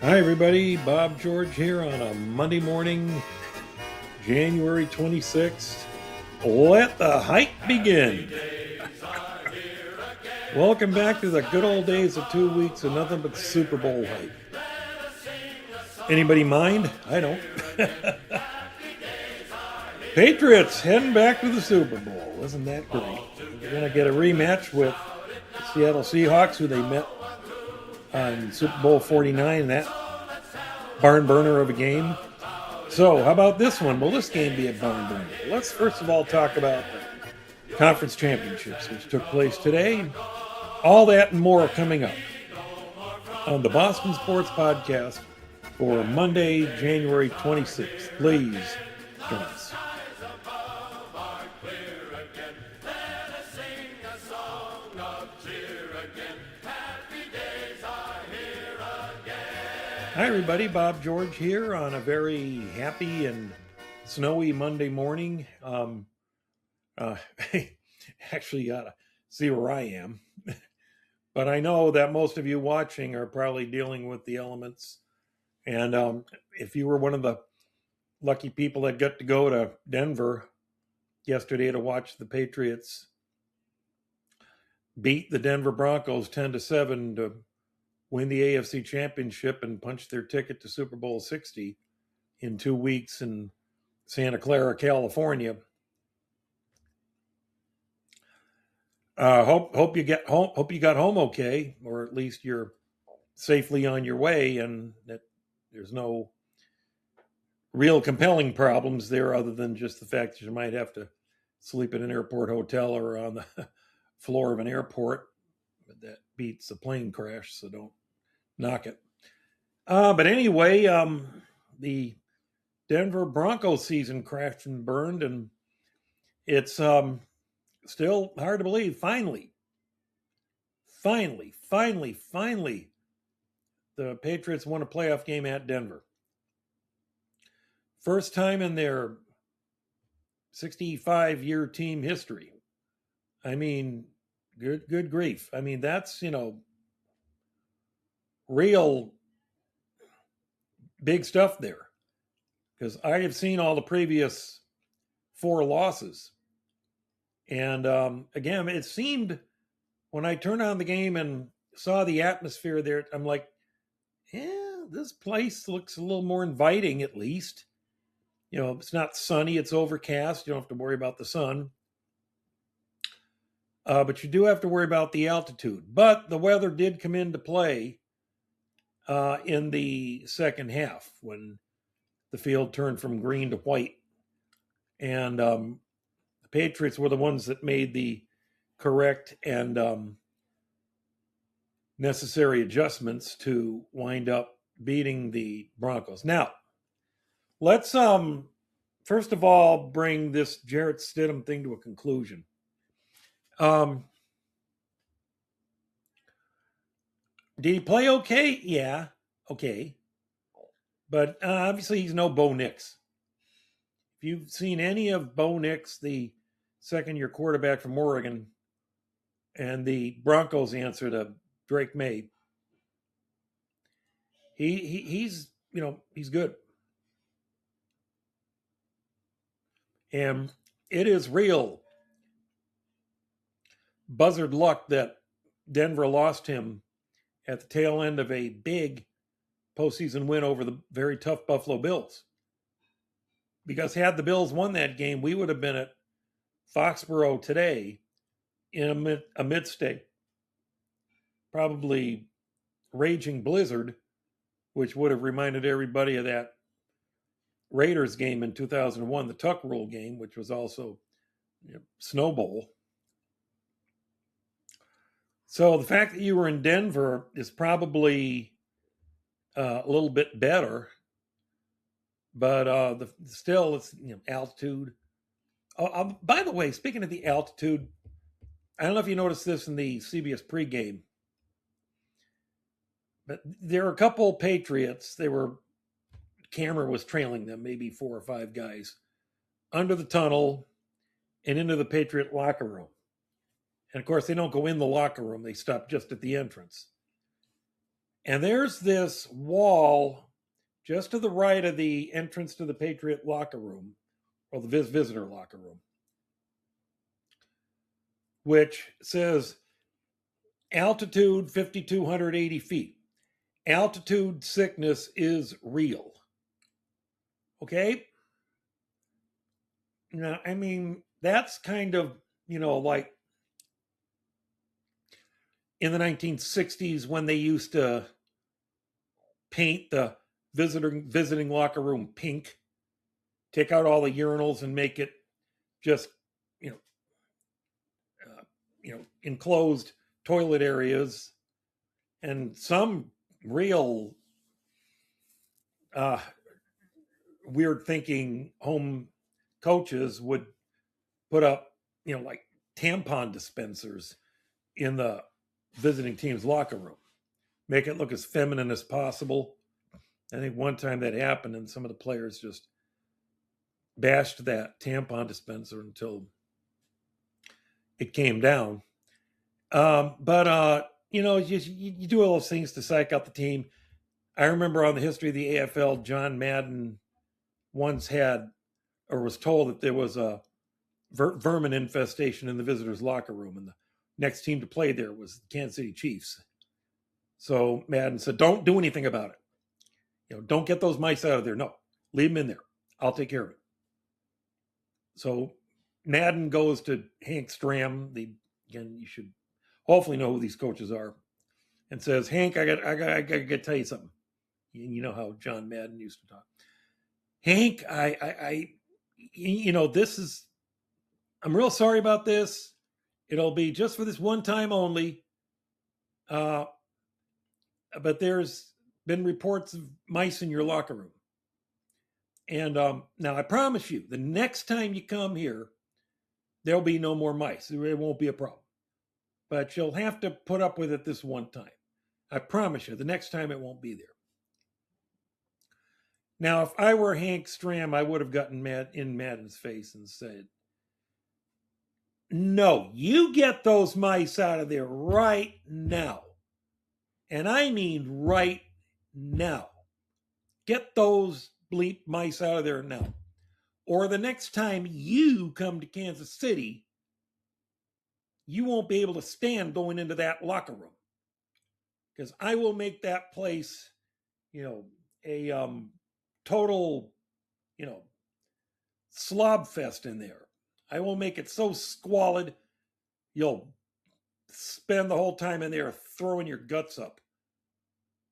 Hi, everybody. Bob George here on a Monday morning, January 26th. Let the hype begin. Welcome back to the good old days of 2 weeks of nothing but Super Bowl hype. Anybody mind? I don't. Patriots heading back to the Super Bowl. Isn't that great? We're going to get a rematch with the Seattle Seahawks, who they met on Super Bowl 49, that barn burner of a game. So, how about this one? Will this game be a barn burner? Let's first of all talk about the conference championships, which took place today. All that and more coming up on the Boston Sports Podcast for Monday, January 26th. Please join us. Hi, everybody. Bob George here on a very happy and snowy Monday morning. Actually, you gotta see where I am. But I know that most of you watching are probably dealing with the elements. And if you were one of the lucky people that got to go to Denver yesterday to watch the Patriots beat the Denver Broncos 10-7 to win the AFC Championship and punch their ticket to Super Bowl 60 in 2 weeks in Santa Clara, California. Hope you get home. Hope you got home okay, or at least you're safely on your way, and that there's no real compelling problems there, other than just the fact that you might have to sleep at an airport hotel or on the floor of an airport. But that beats a plane crash, so don't knock it. But anyway, the Denver Broncos season crashed and burned, and it's still hard to believe. Finally, the Patriots won a playoff game at Denver. First time in their 65-year team history. I mean, good grief. I mean, that's, real big stuff there. Because I have seen all the previous 4 losses. And again, it seemed when I turned on the game and saw the atmosphere there, I'm like, this place looks a little more inviting at least. It's not sunny, it's overcast. You don't have to worry about the sun. But you do have to worry about the altitude. But the weather did come into play in the second half when the field turned from green to white. And the Patriots were the ones that made the correct and necessary adjustments to wind up beating the Broncos. Now, let's first of all bring this Jarrett Stidham thing to a conclusion. Did he play okay? Yeah, okay. But obviously he's no Bo Nix. If you've seen any of Bo Nix, the second-year quarterback from Oregon, and the Broncos answer to Drake May, he's good. And it is real buzzard luck that Denver lost him at the tail end of a big postseason win over the very tough Buffalo Bills. Because had the Bills won that game, we would have been at Foxborough today in amidst a probably raging blizzard, which would have reminded everybody of that Raiders game in 2001, the Tuck Rule game, which was also Snow Bowl. So the fact that you were in Denver is probably a little bit better, but still, it's altitude. By the way, speaking of the altitude, I don't know if you noticed this in the CBS pregame, but there are a couple Patriots. Camera was trailing them, maybe 4 or 5 guys, under the tunnel and into the Patriot locker room. And of course, they don't go in the locker room. They stop just at the entrance. And there's this wall just to the right of the entrance to the Patriot locker room, or the visitor locker room, which says altitude 5,280 feet. Altitude sickness is real. Okay? Now, I mean, that's kind of, like in the 1960s when they used to paint the visiting locker room pink, take out all the urinals and make it just, enclosed toilet areas, and some real weird thinking home coaches would put up, like tampon dispensers in the visiting team's locker room, make it look as feminine as possible. I think one time that happened, and some of the players just bashed that tampon dispenser until it came down. But you do all those things to psych out the team. I remember on the history of the AFL, John Madden once had, or was told, that there was a vermin infestation in the visitors' locker room, and the next team to play there was the Kansas City Chiefs. So Madden said, "Don't do anything about it. Don't get those mice out of there. No, leave them in there. I'll take care of it." So Madden goes to Hank Stram. Again, you should hopefully know who these coaches are, and says, "Hank, I got to tell you something." You know how John Madden used to talk. "Hank, this is, I'm real sorry about this. It'll be just for this one time only. But there's been reports of mice in your locker room. And now I promise you, the next time you come here, there'll be no more mice. It won't be a problem. But you'll have to put up with it this one time. I promise you, the next time it won't be there." Now, if I were Hank Stram, I would have gotten mad in Madden's face and said, "No, you get those mice out of there right now. And I mean right now. Get those bleep mice out of there now. Or the next time you come to Kansas City, you won't be able to stand going into that locker room. Because I will make that place, a total, slob fest in there. I will make it so squalid, you'll spend the whole time in there throwing your guts up.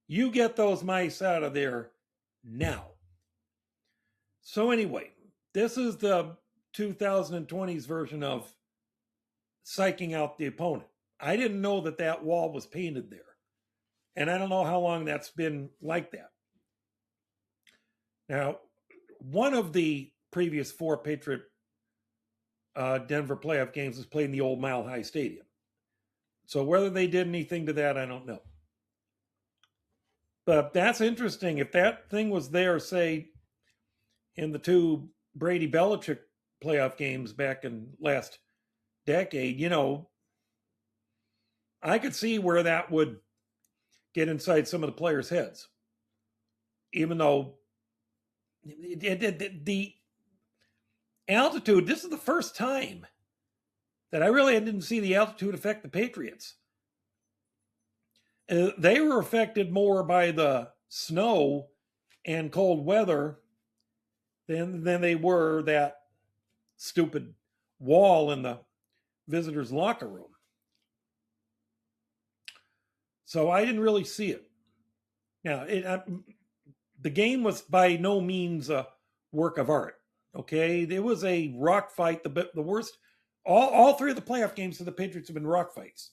You get those mice out of there now." So anyway, this is the 2020s version of psyching out the opponent. I didn't know that wall was painted there. And I don't know how long that's been like that. Now, one of the previous 4 Patriot Denver playoff games was played in the old Mile High Stadium. So whether they did anything to that, I don't know. But that's interesting. If that thing was there, say, in the 2 Brady Belichick playoff games back in last decade, I could see where that would get inside some of the players' heads. Even though the altitude, this is the first time that I really didn't see the altitude affect the Patriots. They were affected more by the snow and cold weather than they were that stupid wall in the visitors' locker room. So I didn't really see it. Now, the game was by no means a work of art. Okay, it was a rock fight. The worst. All 3 of the playoff games for the Patriots have been rock fights.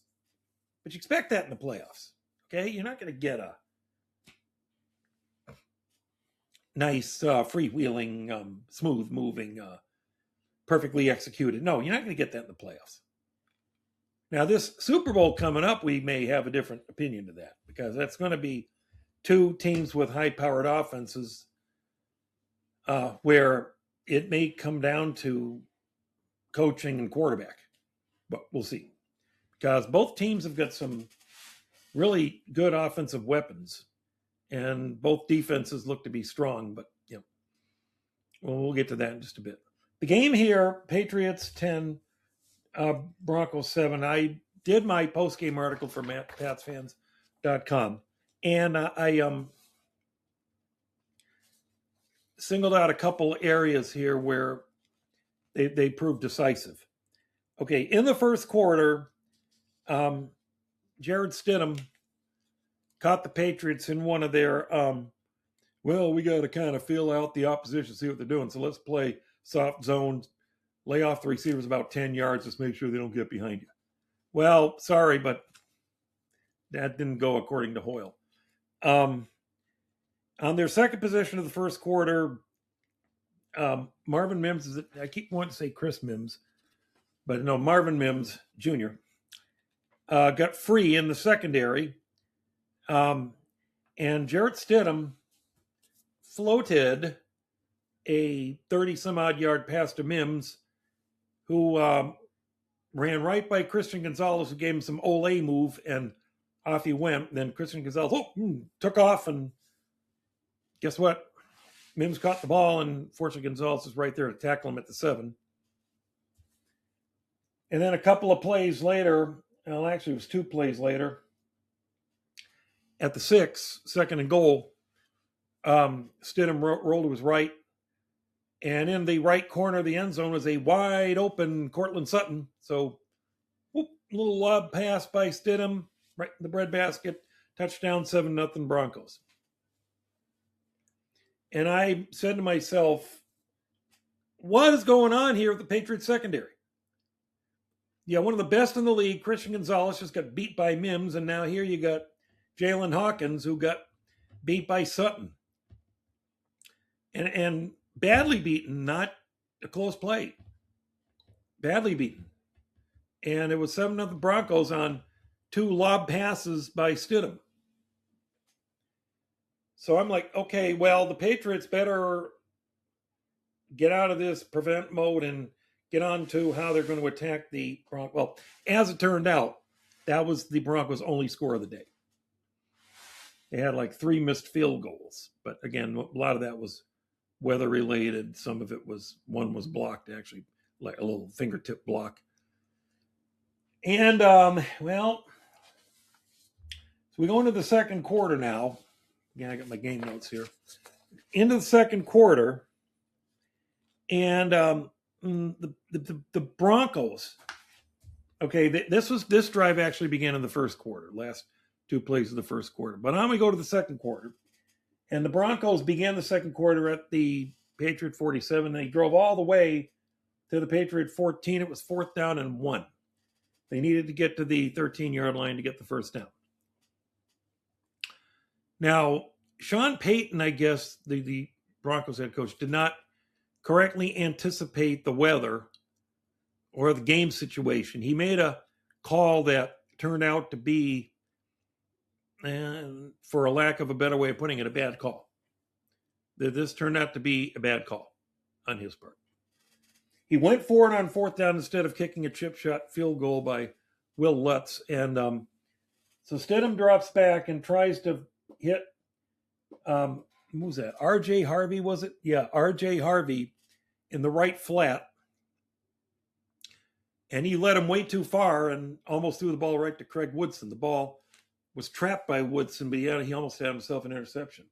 But you expect that in the playoffs. Okay, you're not going to get a nice freewheeling, smooth moving, perfectly executed. No, you're not going to get that in the playoffs. Now, this Super Bowl coming up, we may have a different opinion to that, because that's going to be 2 teams with high-powered offenses, where it may come down to coaching and quarterback. But we'll see. Because both teams have got some really good offensive weapons, and both defenses look to be strong. But we'll get to that in just a bit. The game here: Patriots 10, Broncos 7. I did my post-game article for PatsFans.com, and I singled out a couple areas here where they proved decisive. Okay, in the first quarter, Jared Stidham caught the Patriots in one of their, we got to kind of feel out the opposition, see what they're doing. So let's play soft zone, lay off the receivers about 10 yards, just make sure they don't get behind you. Well, sorry, but that didn't go according to Hoyle. On their second possession of the first quarter, Marvin Mims, I keep wanting to say Chris Mims, but no, Marvin Mims Jr. Got free in the secondary, and Jarrett Stidham floated a 30-some-odd yard pass to Mims, who ran right by Christian Gonzalez, who gave him some Olay move, and off he went. Then Christian Gonzalez took off, and guess what? Mims caught the ball, and fortunately Gonzalez was right there to tackle him at the 7. And then a couple of plays later, well, actually it was 2 plays later, at the 6, second and goal, Stidham rolled to his right, and in the right corner of the end zone was a wide open Cortland Sutton. So, little lob pass by Stidham, right in the breadbasket, touchdown, 7-0 Broncos. And I said to myself, what is going on here with the Patriots secondary? Yeah, one of the best in the league, Christian Gonzalez, just got beat by Mims, and now here you got Jalen Hawkins, who got beat by Sutton. And badly beaten, not a close play. Badly beaten. And it was 7-0 Broncos on 2 lob passes by Stidham. So I'm like, okay, well, the Patriots better get out of this prevent mode and get on to how they're going to attack the Broncos. Well, as it turned out, that was the Broncos' only score of the day. They had like 3 missed field goals. But again, a lot of that was weather related. Some of it was, one was blocked, actually, like a little fingertip block. And, so we go into the second quarter now. Yeah, I got my game notes here. Into the second quarter, and the Broncos. Okay, this drive actually began in the first quarter. Last 2 plays of the first quarter. But now we go to the second quarter, and the Broncos began the second quarter at the Patriot 47. They drove all the way to the Patriot 14. It was 4th down and 1. They needed to get to the 13-yard line to get the first down. Now, Sean Payton, I guess, the Broncos head coach, did not correctly anticipate the weather or the game situation. He made a call that turned out to be, for a lack of a better way of putting it, a bad call. This turned out to be a bad call on his part. He went for it on 4th down instead of kicking a chip shot field goal by Will Lutz. And so Stidham drops back and tries to hit, who was that? R.J. Harvey, was it? Yeah, R.J. Harvey in the right flat. And he led him way too far and almost threw the ball right to Craig Woodson. The ball was trapped by Woodson, but he almost had himself an interception.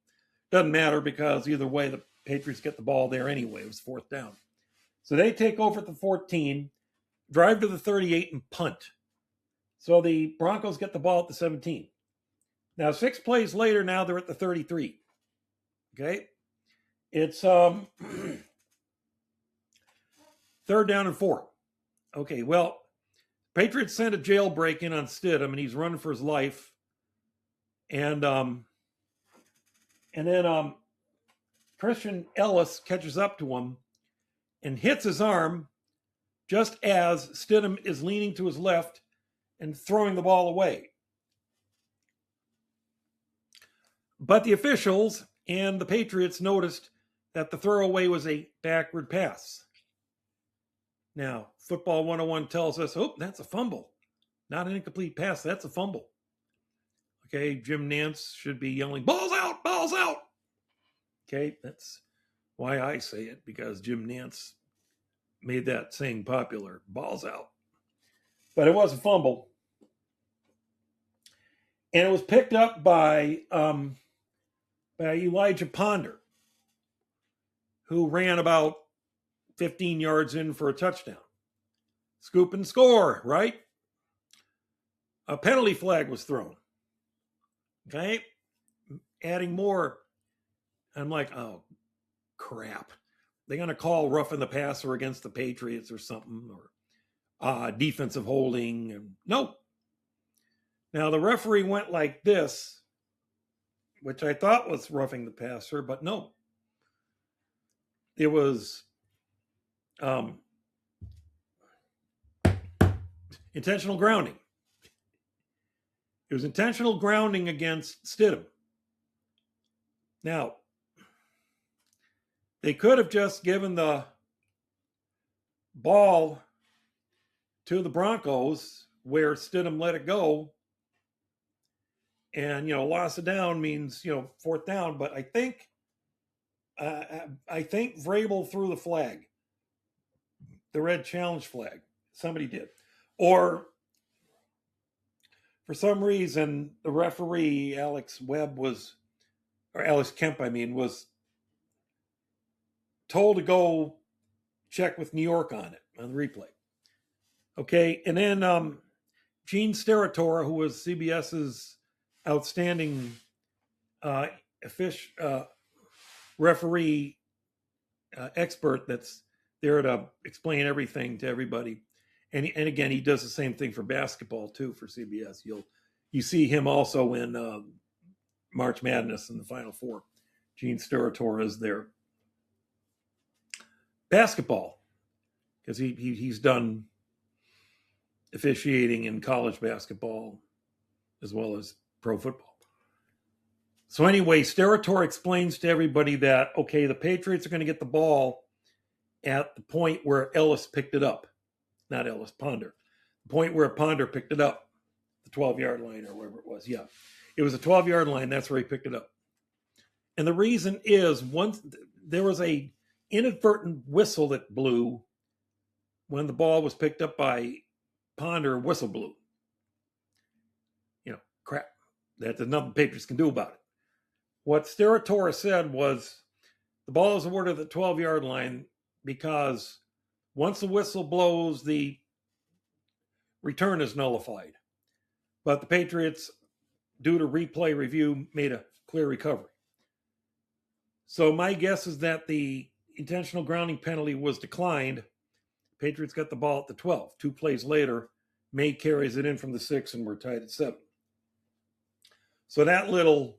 Doesn't matter because either way, the Patriots get the ball there anyway. It was 4th down. So they take over at the 14, drive to the 38, and punt. So the Broncos get the ball at the 17. Now, 6 plays later, now they're at the 33. Okay? It's 3rd down and 4. Okay, well, Patriots sent a jailbreak in on Stidham, and he's running for his life. And then Christian Ellis catches up to him and hits his arm just as Stidham is leaning to his left and throwing the ball away. But the officials and the Patriots noticed that the throwaway was a backward pass. Now, Football 101 tells us, that's a fumble. Not an incomplete pass, that's a fumble. Okay, Jim Nantz should be yelling, balls out, balls out. Okay, that's why I say it, because Jim Nantz made that saying popular, balls out. But it was a fumble. And it was picked up by Elijah Ponder, who ran about 15 yards in for a touchdown. Scoop and score, right? A penalty flag was thrown. Okay? Adding more. I'm like, oh, crap. They're going to call roughing the passer against the Patriots or something, or defensive holding. And nope. Now, the referee went like this, which I thought was roughing the passer, but no. It was intentional grounding. It was intentional grounding against Stidham. Now, they could have just given the ball to the Broncos where Stidham let it go. And, loss of down means, fourth down. But I think Vrabel threw the flag, the red challenge flag. Somebody did. Or for some reason, the referee, Alex Kemp, was told to go check with New York on it, on the replay. Okay, and then Gene Steratore, who was CBS's outstanding referee expert that's there to explain everything to everybody. And again, he does the same thing for basketball too for CBS. You see him also in March Madness in the Final Four. Gene Steratore is there. Basketball, because he's done officiating in college basketball as well as pro football. So anyway, Steratore explains to everybody that, okay, the Patriots are going to get the ball at the point where Ellis picked it up. Not Ellis, Ponder. The point where Ponder picked it up, the 12-yard line or wherever it was. Yeah, it was a 12-yard line. That's where he picked it up. And the reason is once there was a inadvertent whistle that blew when the ball was picked up by Ponder. Whistle blew. Crap. There's nothing the Patriots can do about it. What Steratore said was the ball is awarded at the 12-yard line because once the whistle blows, the return is nullified. But the Patriots, due to replay review, made a clear recovery. So my guess is that the intentional grounding penalty was declined. Patriots got the ball at the 12. 2 plays later, May carries it in from the 6, and we're tied at 7. So that little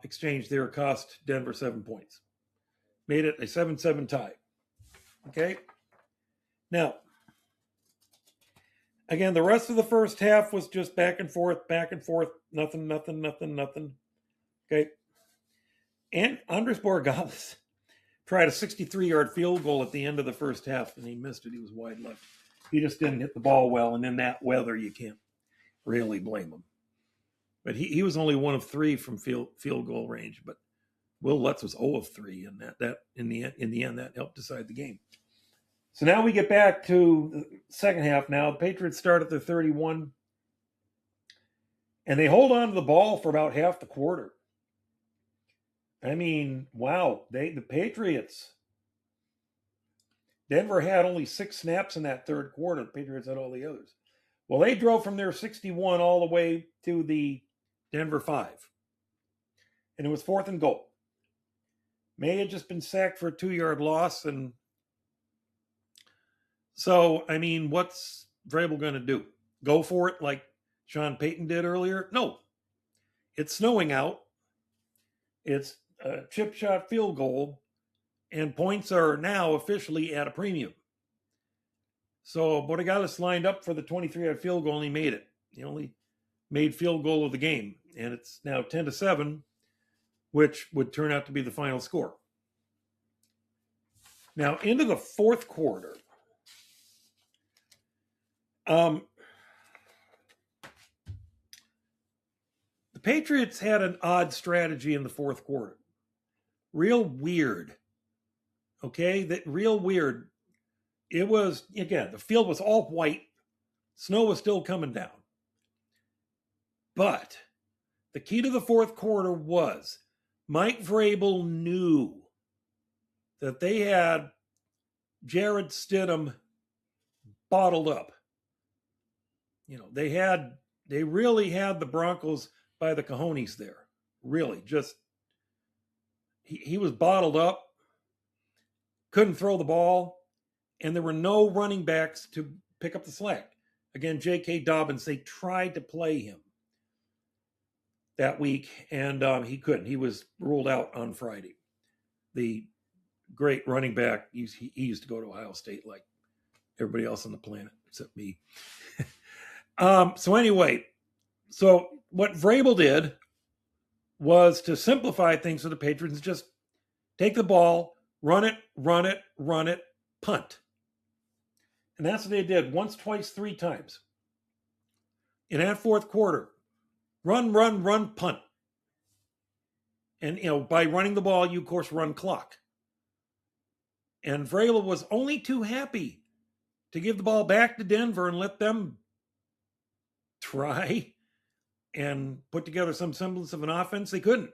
exchange there cost Denver 7 points. Made it a 7-7 tie. Okay? Now, again, the rest of the first half was just back and forth, nothing. Okay? And Andres Borregales tried a 63-yard field goal at the end of the first half, and he missed it. He was wide left. He just didn't hit the ball well, and in that weather, you can't really blame him. But he was only 1 of 3 from field goal range. But Will Lutz was 0 of 3, and that in the end that helped decide the game. So now we get back to the second half. Now the Patriots start at their 31, and they hold on to the ball for about half the quarter. I mean, wow! The Patriots. Denver had only 6 snaps in that third quarter. The Patriots had all the others. Well, they drove from their 61 all the way to the Denver 5. And it was 4th and goal. May had just been sacked for a 2-yard loss. And so, I mean, what's Vrabel going to do? Go for it like Sean Payton did earlier? No. It's snowing out. It's a chip shot field goal. And points are now officially at a premium. So Borregales lined up for the 23-yard field goal, and he made it. He only made field goal of the game. And it's now 10-7, which would turn out to be the final score. Now, into the fourth quarter, Patriots had an odd strategy in the fourth quarter. Real weird. Okay, that real weird. It was, again, the field was all white. Snow was still coming down. But the key to the fourth quarter was Mike Vrabel knew that they had Jarrett Stidham bottled up. You know, they really had the Broncos by the cojones there. Really, just he was bottled up, couldn't throw the ball, and there were no running backs to pick up the slack. Again, J.K. Dobbins, they tried to play him that week, and he couldn't. He was ruled out on Friday. The great running back, he used to go to Ohio State like everybody else on the planet except me. So anyway, so what Vrabel did was to simplify things for the Patriots, just take the ball, run it, punt. And that's what they did once, twice, three times. In that fourth quarter, run, punt. And, by running the ball, you, of course, run clock. And Vrabel was only too happy to give the ball back to Denver and let them try and put together some semblance of an offense. They couldn't.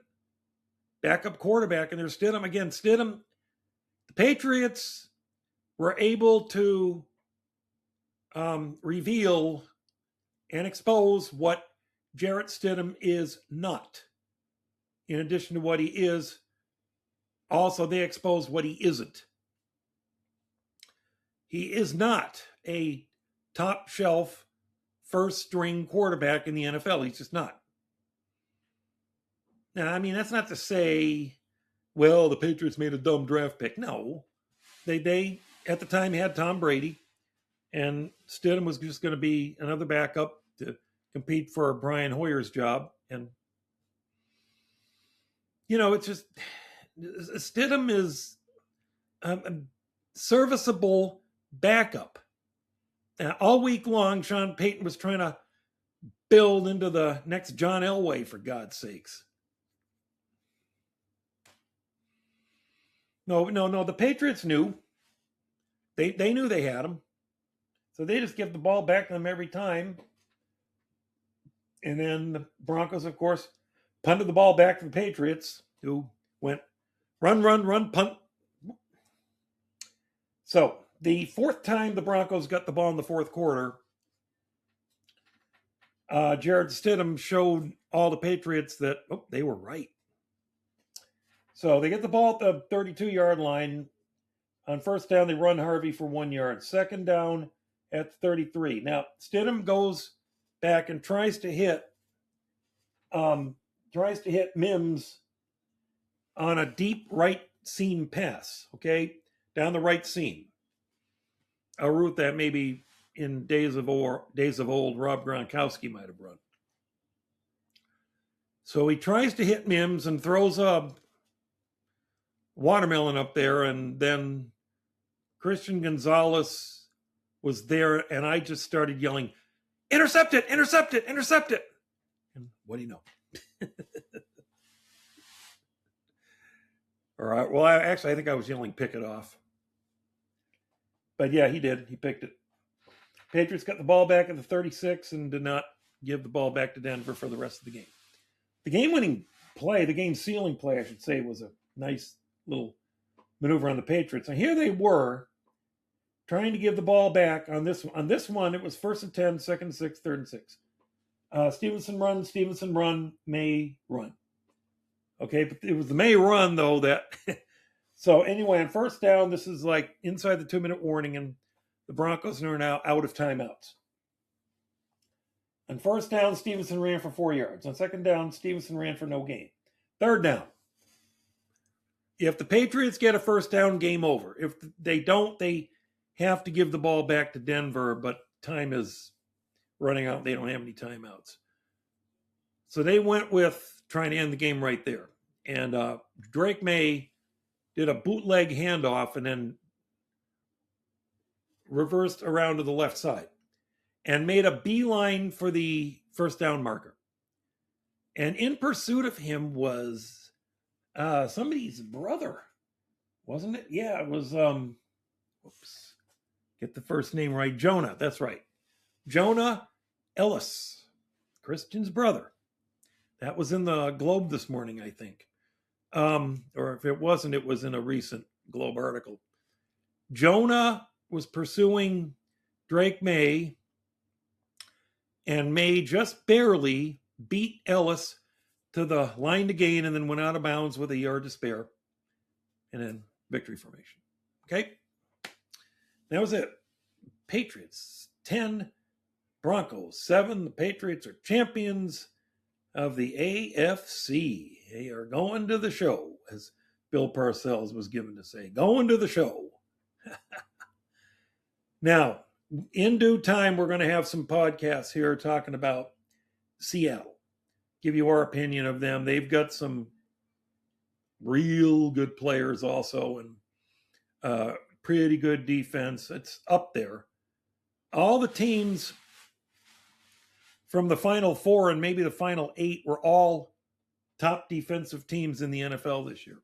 Backup quarterback, and there's Stidham. Again, Stidham, the Patriots were able to reveal and expose what Jarrett Stidham is not. In addition to what he is, also they exposed what he isn't. He is not a top shelf first string quarterback in the NFL. He's just not. Now, I mean, that's not to say, well, the Patriots made a dumb draft pick. No. They at the time had Tom Brady, and Stidham was just going to be another backup to compete for Brian Hoyer's job. And, it's just, Stidham is a serviceable backup. All week long, Sean Payton was trying to build into the next John Elway, for God's sakes. No, the Patriots knew. They knew they had him. So they just give the ball back to them every time. And then the Broncos, of course, punted the ball back to the Patriots, who went run, punt. So the fourth time the Broncos got the ball in the fourth quarter, Jarrett Stidham showed all the Patriots that, they were right. So they get the ball at the 32-yard line. On first down, they run Harvey for 1 yard. Second down at 33. Now, Stidham goes back and tries to hit Mims on a deep right seam pass, okay, down the right seam. A route that maybe in days of old Rob Gronkowski might have run. So he tries to hit Mims and throws a watermelon up there, and then Christian Gonzalez was there, and I just started yelling, intercept it. And what do you know? All right. Well, I think I was yelling, pick it off. But yeah, he did. He picked it. Patriots got the ball back at the 36 and did not give the ball back to Denver for the rest of the game. The game-winning play, the game-sealing play, I should say, was a nice little maneuver on the Patriots. And here they were trying to give the ball back on this one. On this one, it was 1st and 10, 2nd and 6, 3rd and 6. Stevenson run, May run. Okay, but it was the May run, though, that... So anyway, on first down, this is like inside the 2-minute warning, and the Broncos are now out of timeouts. On first down, Stevenson ran for 4 yards. On second down, Stevenson ran for no gain. Third down. If the Patriots get a first down, game over. If they don't, they have to give the ball back to Denver, but time is running out. They don't have any timeouts. So they went with trying to end the game right there. And Drake May did a bootleg handoff and then reversed around to the left side and made a beeline for the first down marker. And in pursuit of him was somebody's brother, wasn't it? Yeah, it was, whoops, get the first name right. Jonah, that's right. Jonah Ellis, Christian's brother. That was in the Globe this morning, I think. Or if it wasn't, it was in a recent Globe article. Jonah was pursuing Drake May, and May just barely beat Ellis to the line to gain and then went out of bounds with a yard to spare. And then victory formation. Okay? That was it. Patriots 10, Broncos 7. The Patriots are champions of the AFC. They are going to the show, as Bill Parcells was given to say. Going to the show. Now, in due time, we're going to have some podcasts here talking about Seattle. Give you our opinion of them. They've got some real good players also, and pretty good defense. It's up there. All the teams from the Final Four and maybe the Final 8 were all top defensive teams in the NFL this year.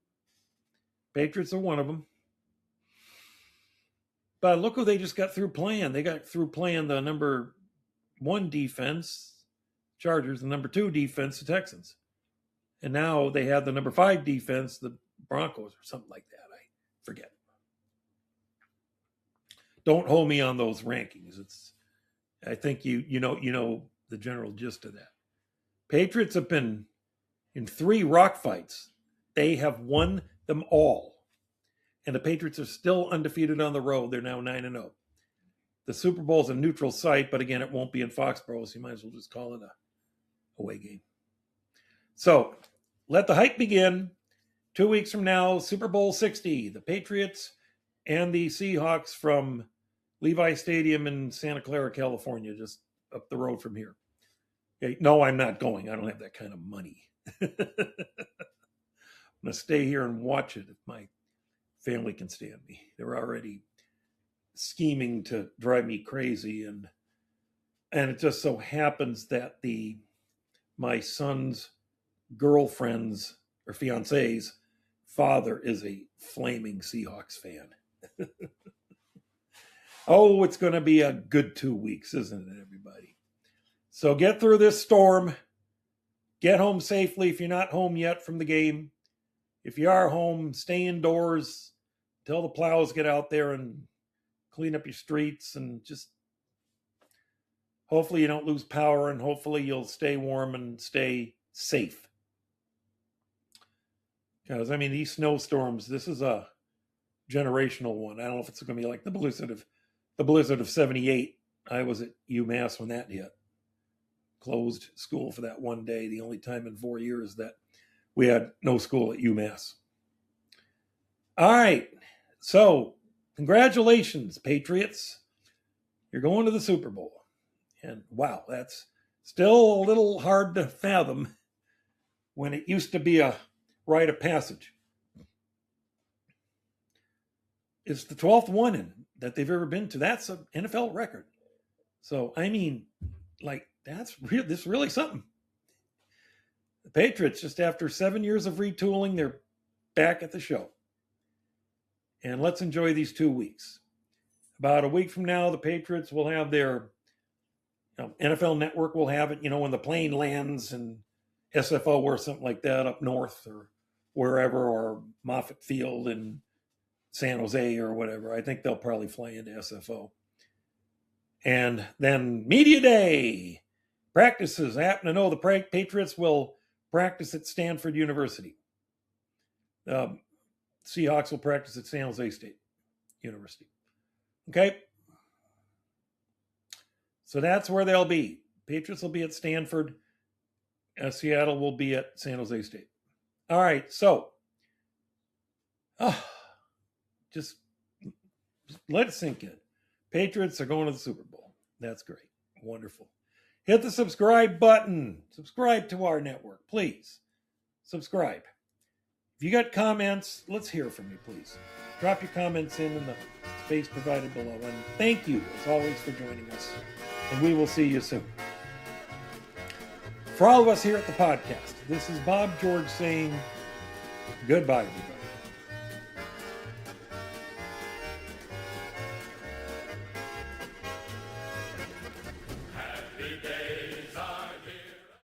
Patriots are one of them. But look who they just got through playing. They got through playing the number 1 defense, Chargers, the number 2 defense, the Texans. And now they have the number 5 defense, the Broncos, or something like that. I forget. Don't hold me on those rankings. I think you know the general gist of that. Patriots have been in 3 rock fights. They have won them all. And the Patriots are still undefeated on the road. They're now 9-0. The Super Bowl is a neutral site, but again, it won't be in Foxborough, so you might as well just call it a away game. So, let the hype begin. 2 weeks from now, Super Bowl 60. The Patriots and the Seahawks from Levi Stadium in Santa Clara, California, just up the road from here. Okay, no, I'm not going. I don't have that kind of money. I'm going to stay here and watch it if my family can stand me. They're already scheming to drive me crazy, and it just so happens that my son's girlfriend's or fiance's father is a flaming Seahawks fan. Oh, it's going to be a good 2 weeks, isn't it, everybody? So get through this storm. Get home safely if you're not home yet from the game. If you are home, stay indoors until the plows get out there and clean up your streets, and just hopefully you don't lose power, and hopefully you'll stay warm and stay safe. Because, I mean, these snowstorms, this is a generational one. I don't know if it's going to be like the blizzard of 78. I was at UMass when that hit. Closed school for that one day, the only time in 4 years that we had no school at UMass. All right. So, congratulations, Patriots. You're going to the Super Bowl. And wow, that's still a little hard to fathom when it used to be a rite of passage. It's the 12th one that they've ever been to. That's an NFL record. So, I mean, like, this is really something. The Patriots, just after 7 years of retooling, they're back at the show. And let's enjoy these 2 weeks. About a week from now, the Patriots will have their NFL Network will have it, when the plane lands in SFO or something like that up north or wherever, or Moffett Field in San Jose or whatever. I think they'll probably fly into SFO. And then Media Day. Practices. I happen to know the Patriots will practice at Stanford University. Seahawks will practice at San Jose State University. Okay? So that's where they'll be. Patriots will be at Stanford. Seattle will be at San Jose State. All right, so just let it sink in. Patriots are going to the Super Bowl. That's great. Wonderful. Hit the subscribe button. Subscribe to our network, please. Subscribe. If you got comments, let's hear from you, please. Drop your comments in the space provided below. And thank you, as always, for joining us. And we will see you soon. For all of us here at the podcast, this is Bob George saying goodbye, everybody.